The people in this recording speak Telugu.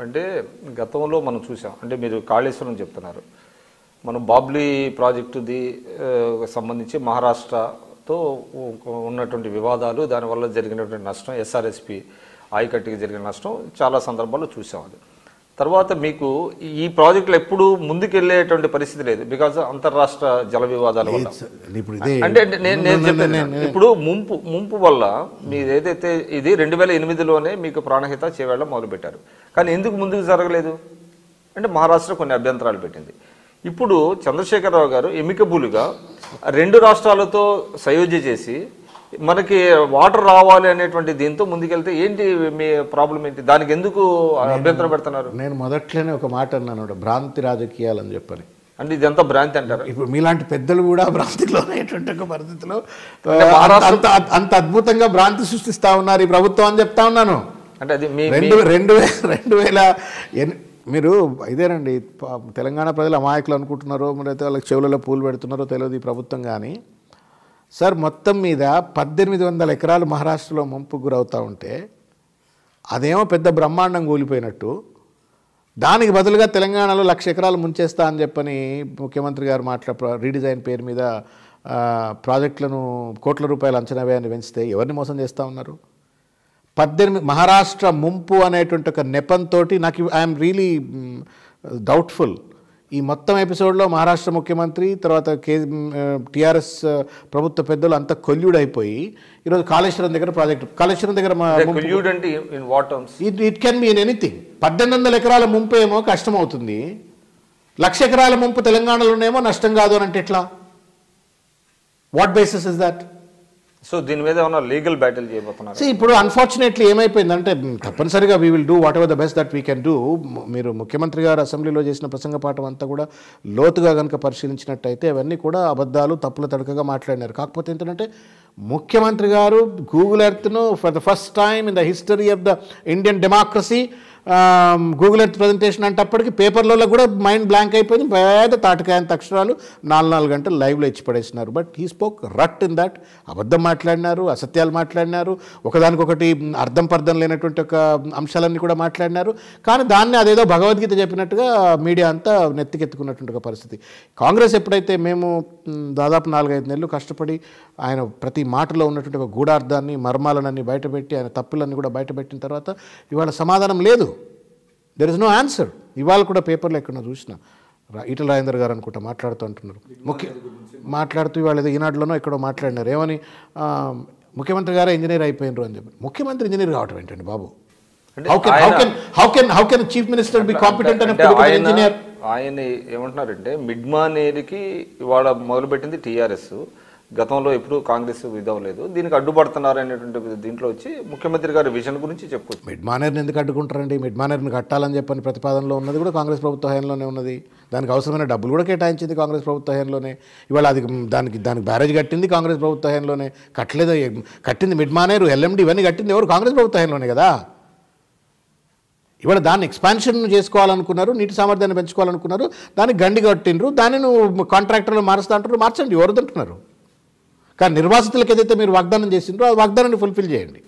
అంటే గతంలో మనం చూసాం, అంటే మీరు కాళేశ్వరం చెప్తున్నారు, మనం బాబ్లీ ప్రాజెక్టుది సంబంధించి మహారాష్ట్రతో ఉన్నటువంటి వివాదాలు, దానివల్ల జరిగినటువంటి నష్టం, ఎస్ఆర్ఎస్పి ఆయకట్టుకి జరిగిన నష్టం చాలా సందర్భాల్లో చూసాం. అది తర్వాత మీకు ఈ ప్రాజెక్టులు ఎప్పుడు ముందుకెళ్లేటువంటి పరిస్థితి లేదు, బికాజ్ అంతర్రాష్ట్ర జల వివాదాల వల్ల. అంటే నేను చెప్పాను, ఇప్పుడు ముంపు వల్ల మీరు ఏదైతే ఇది 2008లోనే మీకు ప్రాణహిత చేవేళ్ళ మొదలుపెట్టారు, కానీ ఎందుకు ముందుకు జరగలేదు అంటే మహారాష్ట్ర కొన్ని అభ్యంతరాలు పెట్టింది. ఇప్పుడు చంద్రశేఖరరావు గారు ఎమికబుల్గా 2 రాష్ట్రాలతో సయోధ్య చేసి మనకి వాటర్ రావాలి అనేటువంటి దీంతో ముందుకెళ్తే ఏంటి మీ ప్రాబ్లం ఏంటి, దానికి ఎందుకు అభ్యంతరం పెడుతున్నారు? నేను మొదట్లోనే ఒక మాట అన్నాను, భ్రాంతి రాజకీయాలు అని చెప్పని. అంటే ఇదంతా భ్రాంతి అంటారు. ఇప్పుడు మీలాంటి పెద్దలు కూడా భ్రాంతిలో అనేటువంటి ఒక పరిస్థితిలో అంత అద్భుతంగా భ్రాంతి సృష్టిస్తా ఉన్నారు ఈ ప్రభుత్వం అని చెప్తా ఉన్నాను. అంటే అది 2000 మీరు ఇదేనండి, తెలంగాణ ప్రజలు అమాయకులు అనుకుంటున్నారో మరి అయితే వాళ్ళకి చెవులలో పూలు పెడుతున్నారో తెలియదు ఈ ప్రభుత్వం. కానీ సార్ మొత్తం మీద 1800 ఎకరాలు మహారాష్ట్రలో ముంపుకు గురవుతూ ఉంటే అదేమో పెద్ద బ్రహ్మాండం కూలిపోయినట్టు, దానికి బదులుగా తెలంగాణలో 1,00,000 ఎకరాలు ముంచేస్తా అని చెప్పని ముఖ్యమంత్రి గారు రీడిజైన్ పేరు మీద ప్రాజెక్టులను కోట్ల రూపాయలు అంచనా వ్యయాన్ని పెంచితే ఎవరిని మోసం చేస్తూ ఉన్నారు? 18 మహారాష్ట్ర ముంపు అనేటువంటి ఒక నెపంతో నాకు ఐఎమ్ రియలీ డౌట్ఫుల్. ఈ మొత్తం ఎపిసోడ్లో మహారాష్ట్ర ముఖ్యమంత్రి తర్వాత టీఆర్ఎస్ ప్రభుత్వ పెద్దలు అంతా కొల్యూడ్ అయిపోయి ఈరోజు కాళేశ్వరం దగ్గర కాళేశ్వరం దగ్గర it can be in anything. 1800 ఎకరాల ముంపు ఏమో కష్టం అవుతుంది, 1,00,000 ఎకరాల ముంపు తెలంగాణలోనేమో నష్టం కాదు అని అంటే ఎట్లా? What basis is that? So దీని మీద ఏమన్నా లీగల్ బ్యాటిల్ చేయబోతున్నారు? ఇప్పుడు అన్ఫార్చునేట్లీ ఏమైపోయిందంటే తప్పనిసరిగా we will do what ever the best that we can do. మీరు ముఖ్యమంత్రి గారు అసెంబ్లీలో చేసిన ప్రసంగ పాఠం అంతా కూడా లోతుగా కనుక పరిశీలించినట్టయితే అవన్నీ కూడా అబద్ధాలు, తప్పుల తడకగా మాట్లాడినారు. కాకపోతే ఏంటంటే ముఖ్యమంత్రి గారు గూగుల్ ఎర్త్ను for the first time in the history of the Indian democracy Google earth presentation అంటప్పటికి పేపర్లలో కూడా మైండ్ బ్లాంక్ అయిపోయింది, పేద తాటకాయంత అక్షరాలు 4 గంటలు లైవ్లో ఇచ్చి పడేసినారు. But he spoke rot in that. అబద్ధం మాట్లాడినారు, అసత్యాలు మాట్లాడినారు, ఒకదానికొకటి అర్థం పర్థం లేనటువంటి ఒక అంశాలన్నీ కూడా మాట్లాడినారు. కానీ దాన్ని అదేదో భగవద్గీత చెప్పినట్టుగా మీడియా అంతా నెత్తికెత్తుకున్నటువంటి ఒక పరిస్థితి. కాంగ్రెస్ ఎప్పుడైతే మేము దాదాపు 4-5 నెలలు కష్టపడి ఆయన ప్రతి మాటలో ఉన్నటువంటి ఒక గూఢార్థాన్ని, మర్మాలన్నీ బయటపెట్టి ఆయన తప్పులన్నీ కూడా బయటపెట్టిన తర్వాత ఇవాళ సమాధానం లేదు. There is no answer. ఇవాళ కూడా పేపర్లో ఎక్కడ చూసిన ఈటల రాజేందర్ గారు అనుకుంటా మాట్లాడుతూ అంటున్నారు, మాట్లాడుతూ ఇవాళ ఏదో ఈనాడులోనో ఎక్కడో మాట్లాడినారు, ఏమని ముఖ్యమంత్రి గారే ఇంజనీర్ అయిపోయినారు అని చెప్పి. ముఖ్యమంత్రి ఇంజనీర్ కావటం ఏంటండి బాబు? How can chief minister be competent అని ఇంజనీర్? ఆయన ఏమంటున్నారంటే మిడ్ మానేర్కి ఇవాళ మొదలుపెట్టింది టీఆర్ఎస్, గతంలో ఎప్పుడు కాంగ్రెస్ ఇదవ్వలేదు, దీనికి అడ్డుపడుతున్నారు అనేటువంటి దీంట్లో వచ్చి ముఖ్యమంత్రి గారి విజన్ గురించి చెప్పుకోవచ్చు. మిడ్ మానేర్ని ఎందుకు అడ్డుకుంటారండి? మిడ్ మానేర్ని కట్టాలని చెప్పని ప్రతిపాదనలో ఉన్నది కూడా కాంగ్రెస్ ప్రభుత్వ హయాంలోనే ఉన్నది. దానికి అవసరమైన డబ్బులు కూడా కేటాయించింది కాంగ్రెస్ ప్రభుత్వ హయాంలోనే. ఇవాళ అది దానికి బ్యారేజ్ కట్టింది కాంగ్రెస్ ప్రభుత్వ హయాంలోనే. కట్టలేదు, కట్టింది మిడ్ మానేరు, ఎల్ఎండి ఇవన్నీ కట్టింది ఎవరు? కాంగ్రెస్ ప్రభుత్వ హయాంలోనే కదా. ఇవాళ దాన్ని ఎక్స్పాన్షన్ చేసుకోవాలనుకున్నారు, నీటి సామర్థ్యాన్ని పెంచుకోవాలనుకున్నారు, దానికి గండి కట్టిండ్రు, దాన్ని నువ్వు కాంట్రాక్టర్లు మారుస్తా అంటారు, మార్చండి, ఎవరు అంటున్నారు. కానీ నిర్వాసితులకు ఏదైతే మీరు వాగ్దానం చేసిండ్రో ఆ వాగ్దానాన్ని ఫుల్ఫిల్ చేయండి.